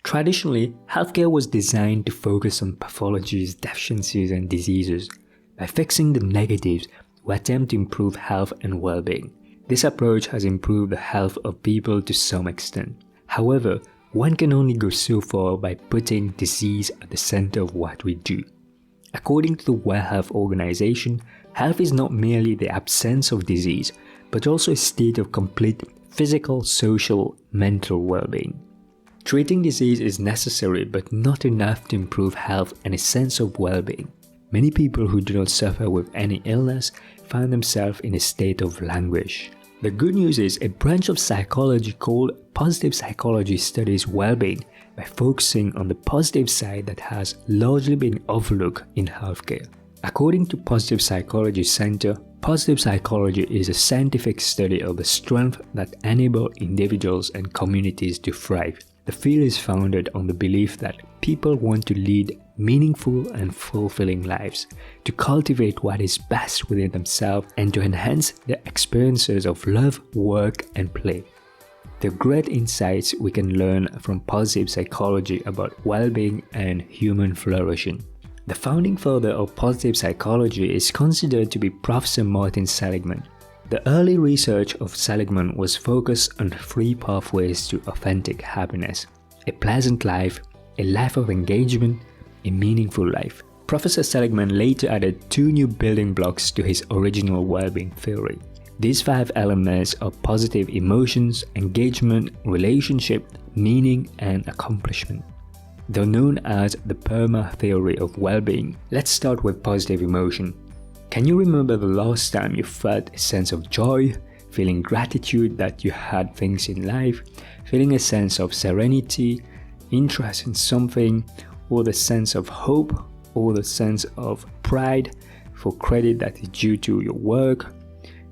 Traditionally, healthcare was designed to focus on pathologies, deficiencies, and diseases. By fixing the negatives, we attempt to improve health and well-being. This approach has improved the health of people to some extent. However, one can only go so far by putting disease at the center of what we do. According to the World Health Organization, health is not merely the absence of disease, but also a state of complete physical, social, mental well-being. Treating disease is necessary but not enough to improve health and a sense of well-being. Many people who do not suffer with any illness find themselves in a state of languish. The good news is a branch of psychology called positive psychology studies well-being by focusing on the positive side that has largely been overlooked in healthcare. According to Positive Psychology Center, positive psychology is a scientific study of the strength that enable individuals and communities to thrive. The field is founded on the belief that people want to lead meaningful and fulfilling lives, to cultivate what is best within themselves, and to enhance their experiences of love, work, and play. There are great insights we can learn from positive psychology about well-being and human flourishing. The founding father of positive psychology is considered to be Professor Martin Seligman. The early research of Seligman was focused on 3 pathways to authentic happiness: a pleasant life, a life of engagement, a meaningful life. Professor Seligman later added 2 new building blocks to his original well-being theory. These 5 elements are positive emotions, engagement, relationship, meaning, and accomplishment. Though known as the PERMA theory of well-being, let's start with positive emotion. Can you remember the last time you felt a sense of joy, feeling gratitude that you had things in life, feeling a sense of serenity, interest in something, or the sense of hope, or the sense of pride for credit that is due to your work,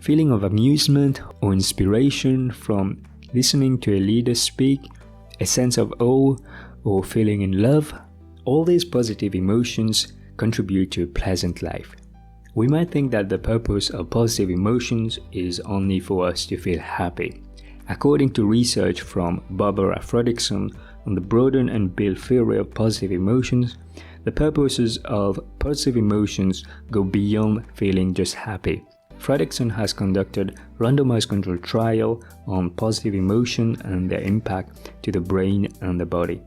feeling of amusement or inspiration from listening to a leader speak, a sense of awe, or feeling in love? All these positive emotions contribute to a pleasant life. We might think that the purpose of positive emotions is only for us to feel happy. According to research from Barbara Fredrickson on the broaden and build theory of positive emotions, the purposes of positive emotions go beyond feeling just happy. Fredrickson has conducted randomized controlled trial on positive emotion and their impact to the brain and the body.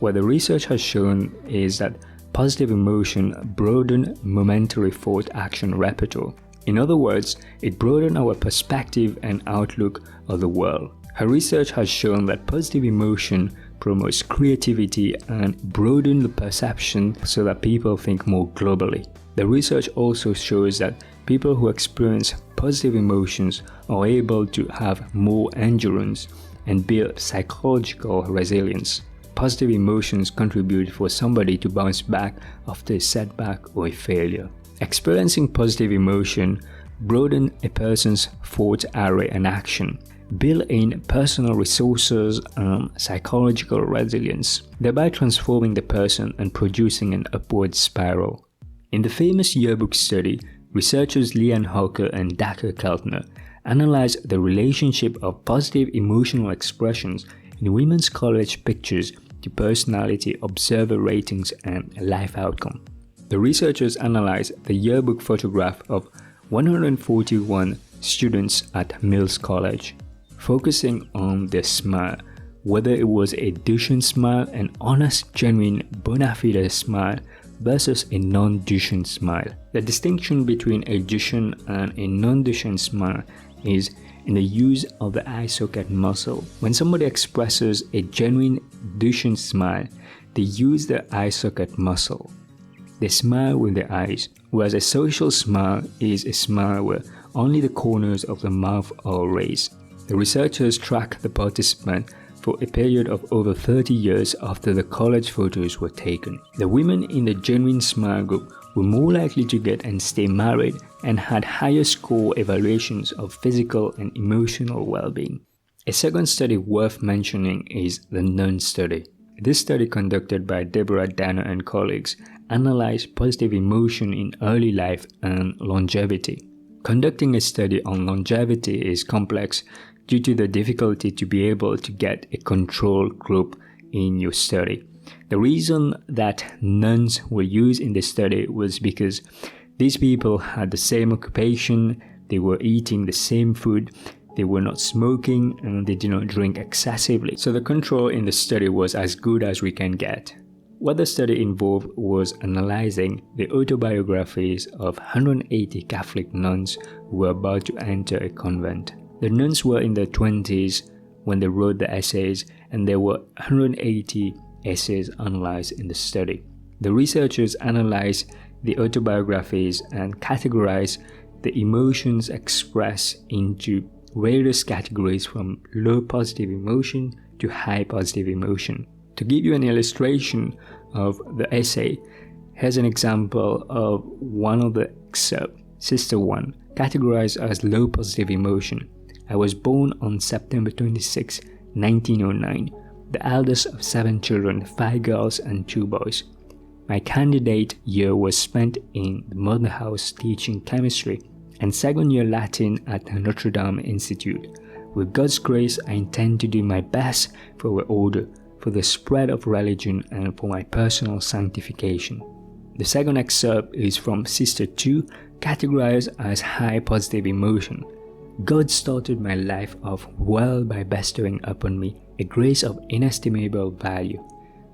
What the research has shown is that positive emotion broaden momentary thought action repertoire. In other words, it broadens our perspective and outlook of the world. Her research has shown that positive emotion promotes creativity and broadens the perception so that people think more globally. The research also shows that people who experience positive emotions are able to have more endurance and build psychological resilience. Positive emotions contribute for somebody to bounce back after a setback or a failure. Experiencing positive emotion broadens a person's thought array and action, build in personal resources and psychological resilience, thereby transforming the person and producing an upward spiral. In the famous yearbook study, researchers Leanne Hawker and Dr. Keltner analyzed the relationship of positive emotional expressions in women's college pictures to personality observer ratings and life outcome. The researchers analyzed the yearbook photograph of 141 students at Mills College, focusing on their smile, whether it was a Duchenne smile, an honest, genuine, bona fide smile, versus a non-Duchenne smile. The distinction between a Duchenne and a non-Duchenne smile is in the use of the eye socket muscle. When somebody expresses a genuine Duchenne smile, they use the eye socket muscle. They smile with their eyes, whereas a social smile is a smile where only the corners of the mouth are raised. The researchers tracked the participant for a period of over 30 years after the college photos were taken. The women in the genuine smile group were more likely to get and stay married and had higher score evaluations of physical and emotional well-being. A second study worth mentioning is the Nun study. This study, conducted by Deborah Danner and colleagues, analyzed positive emotion in early life and longevity. Conducting a study on longevity is complex due to the difficulty to be able to get a control group in your study. The reason that nuns were used in the study was because these people had the same occupation, they were eating the same food, they were not smoking, and they did not drink excessively. So the control in the study was as good as we can get. What the study involved was analyzing the autobiographies of 180 Catholic nuns who were about to enter a convent. The nuns were in their 20s when they wrote the essays, and there were 180 essays analyzed in the study. The researchers analyzed the autobiographies and categorized the emotions expressed into various categories from low positive emotion to high positive emotion. To give you an illustration of the essay, here's an example of one of the excerpts. Sister 1, categorized as low positive emotion. I was born on September 26, 1909, the eldest of 7 children, 5 girls and 2 boys. My candidate year was spent in the mother house teaching chemistry and 2nd year Latin at the Notre Dame Institute. With God's grace, I intend to do my best for our order, for the spread of religion, and for my personal sanctification. The second excerpt is from Sister 2, categorized as high positive emotion. God started my life off well by bestowing upon me a grace of inestimable value.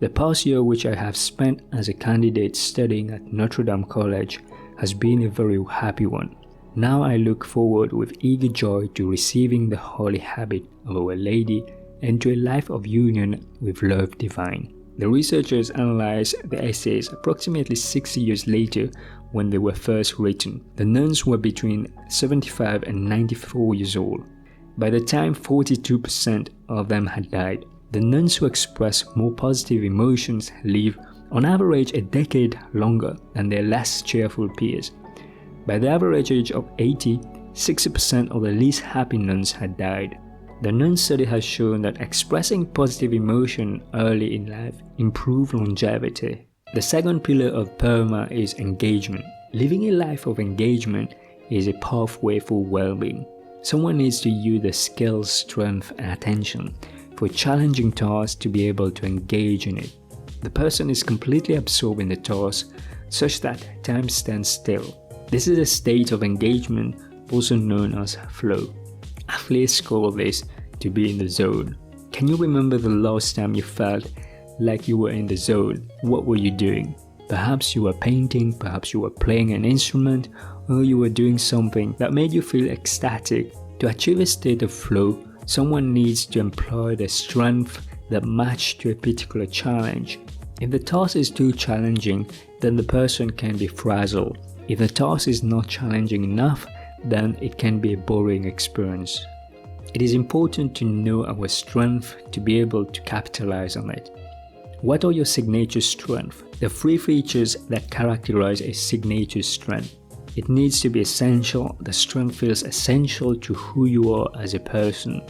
The past year which I have spent as a candidate studying at Notre Dame College has been a very happy one. Now I look forward with eager joy to receiving the holy habit of Our Lady and to a life of union with love divine. The researchers analyzed the essays approximately 60 years later when they were first written. The nuns were between 75 and 94 years old. By the time 42% of them had died, the nuns who expressed more positive emotions live on average a decade longer than their less cheerful peers. By the average age of 80, 60% of the least happy nuns had died. The nun study has shown that expressing positive emotion early in life improves longevity. The second pillar of PERMA is engagement. Living a life of engagement is a pathway for well-being. Someone needs to use their skills, strength, and attention for challenging tasks to be able to engage in it. The person is completely absorbed in the task such that time stands still. This is a state of engagement also known as flow. Athletes call this to be in the zone. Can you remember the last time you felt like you were in the zone? What were you doing? Perhaps you were painting, perhaps you were playing an instrument, or you were doing something that made you feel ecstatic. To achieve a state of flow, someone needs to employ the strength that match to a particular challenge. If the task is too challenging, then the person can be frazzled. If the task is not challenging enough, then it can be a boring experience. It is important to know our strength to be able to capitalize on it. What are your signature strengths? The 3 features that characterize a signature strength. It needs to be essential. The strength feels essential to who you are as a person.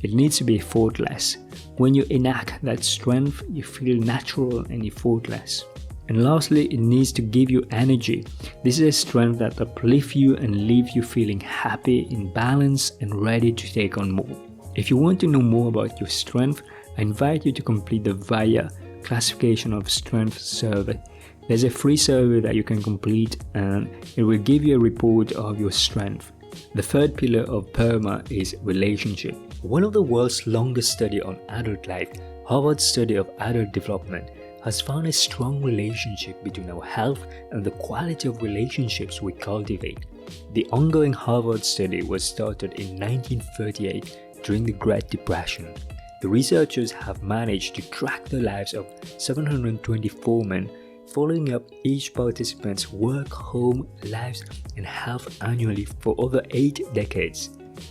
It needs to be effortless. When you enact that strength, you feel natural and effortless. And lastly, it needs to give you energy. This is a strength that uplifts you and leaves you feeling happy, in balance, and ready to take on more. If you want to know more about your strength, I invite you to complete the VIA Classification of Strength survey. There's a free survey that you can complete and it will give you a report of your strength. The third pillar of PERMA is relationship. One of the world's longest study on adult life, Harvard's study of adult development, has found a strong relationship between our health and the quality of relationships we cultivate. The ongoing Harvard study was started in 1938 during the Great Depression. The researchers have managed to track the lives of 724 men, following up each participant's work, home, lives, and health annually for over 8 decades.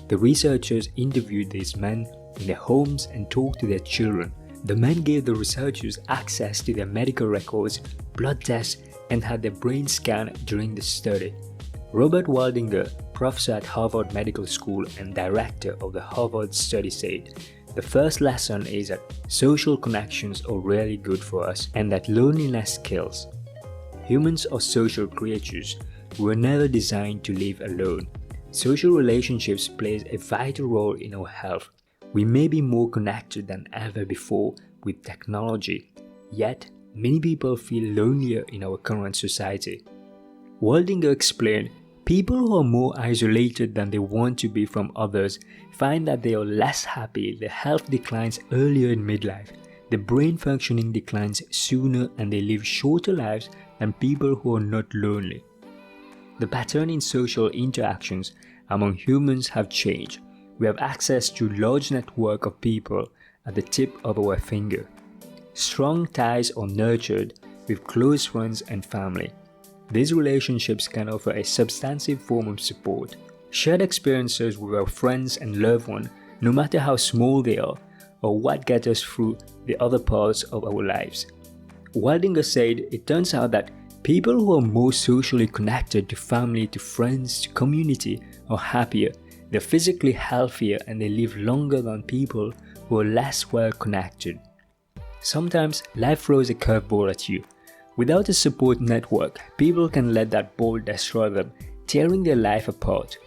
The researchers interviewed these men in their homes and talked to their children. The men gave the researchers access to their medical records, blood tests, and had their brains scanned during the study. Robert Waldinger, professor at Harvard Medical School and director of the Harvard study, said, "The first lesson is that social connections are really good for us and that loneliness kills. Humans are social creatures. We were never designed to live alone. Social relationships play a vital role in our health. We may be more connected than ever before, with technology. Yet, many people feel lonelier in our current society. Waldinger explained, people who are more isolated than they want to be from others find that they are less happy, their health declines earlier in midlife, the brain functioning declines sooner, and they live shorter lives than people who are not lonely. The pattern in social interactions among humans have changed. We have access to a large network of people at the tip of our finger. Strong ties are nurtured with close friends and family. These relationships can offer a substantive form of support. Shared experiences with our friends and loved ones, no matter how small they are, or what gets us through the other parts of our lives. Waldinger said, it turns out that people who are more socially connected to family, to friends, to community are happier, they're physically healthier, and they live longer than people who are less well connected. Sometimes life throws a curveball at you. Without a support network, people can let that ball destroy them, tearing their life apart.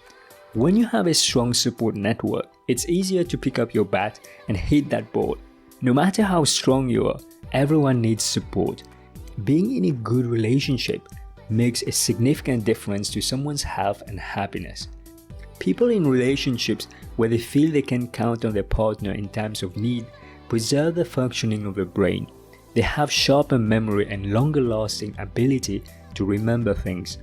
When you have a strong support network, it's easier to pick up your bat and hit that ball. No matter how strong you are, everyone needs support. Being in a good relationship makes a significant difference to someone's health and happiness. People in relationships where they feel they can count on their partner in times of need preserve the functioning of the brain. They have sharper memory and longer-lasting ability to remember things.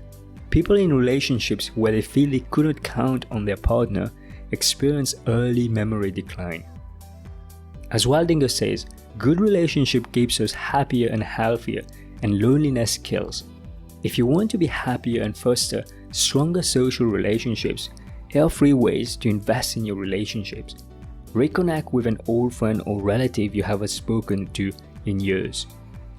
People in relationships where they feel they couldn't count on their partner experience early memory decline. As Waldinger says, good relationship keeps us happier and healthier, and loneliness kills. If you want to be happier and foster stronger social relationships, here are 3 ways to invest in your relationships. Reconnect with an old friend or relative you haven't spoken to in years.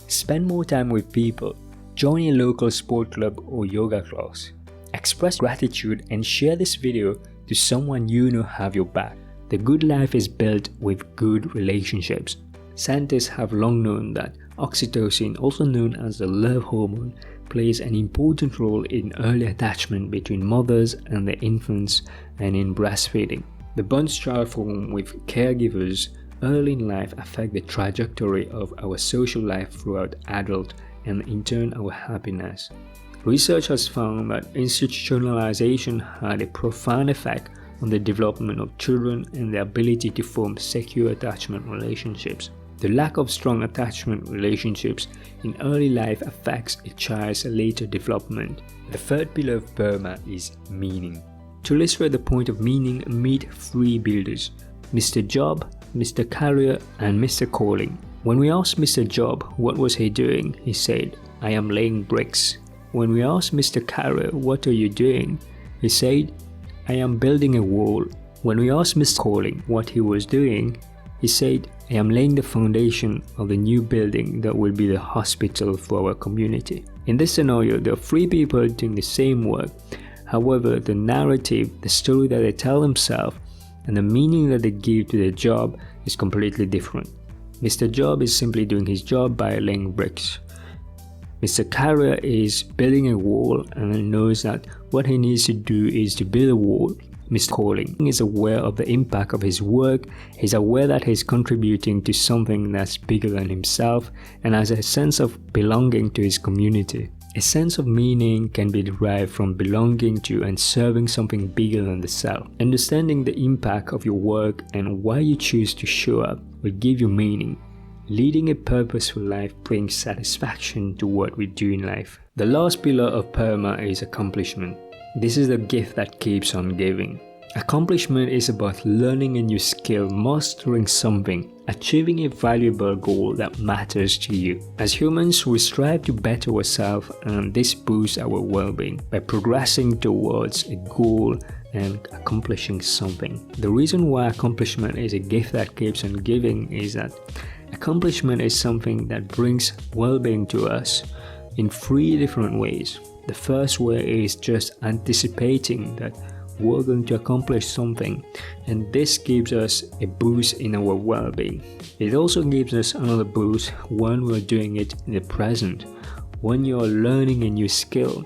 Spend more time with people. Join a local sport club or yoga class. Express gratitude and share this video to someone you know have your back. The good life is built with good relationships. Scientists have long known that oxytocin, also known as the love hormone, plays an important role in early attachment between mothers and their infants and in breastfeeding. The bonds child form with caregivers early in life affect the trajectory of our social life throughout adult and in turn our happiness. Research has found that institutionalization had a profound effect on the development of children and their ability to form secure attachment relationships. The lack of strong attachment relationships in early life affects a child's later development. The third pillar of PERMA is meaning. To illustrate the point of meaning, meet 3 builders: Mr. Job, Mr. Career, and Mr. Calling. When we asked Mr. Job what was he doing, he said, "I am laying bricks." When we asked Mr. Career, "What are you doing?" he said, "I am building a wall." When we asked Mr. Calling what he was doing, he said, "I am laying the foundation of the new building that will be the hospital for our community." In this scenario, there are 3 people doing the same work. However, the narrative, the story that they tell themselves, and the meaning that they give to their job is completely different. Mr. Job is simply doing his job by laying bricks. Mr. Career is building a wall and knows that what he needs to do is to build a wall. Mr. Calling is aware of the impact of his work, he's aware that he's contributing to something that's bigger than himself, and has a sense of belonging to his community. A sense of meaning can be derived from belonging to and serving something bigger than the self. Understanding the impact of your work and why you choose to show up will give you meaning. Leading a purposeful life brings satisfaction to what we do in life. The last pillar of PERMA is accomplishment. This is the gift that keeps on giving. Accomplishment is about learning a new skill, mastering something, achieving a valuable goal that matters to you. As humans, we strive to better ourselves, and this boosts our well-being by progressing towards a goal and accomplishing something. The reason why accomplishment is a gift that keeps on giving is that accomplishment is something that brings well-being to us in 3 different ways. The first way is just anticipating that we're going to accomplish something, and this gives us a boost in our well-being. It also gives us another boost when we're doing it in the present. When you're learning a new skill,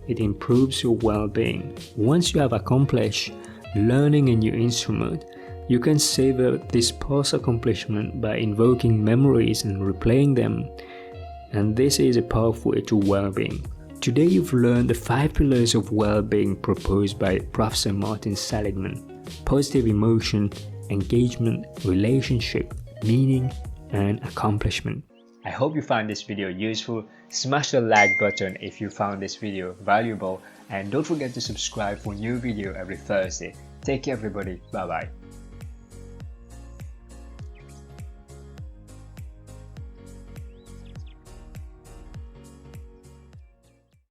it improves your well-being. Once you have accomplished learning a new instrument, You can savor this post-accomplishment by invoking memories and replaying them, and this is a powerful way to well-being. Today you've learned the 5 pillars of well-being proposed by Professor Martin Seligman: positive emotion, engagement, relationship, meaning, and accomplishment. I hope you found this video useful. Smash the like button if you found this video valuable, and don't forget to subscribe for new video every Thursday. Take care everybody, bye bye.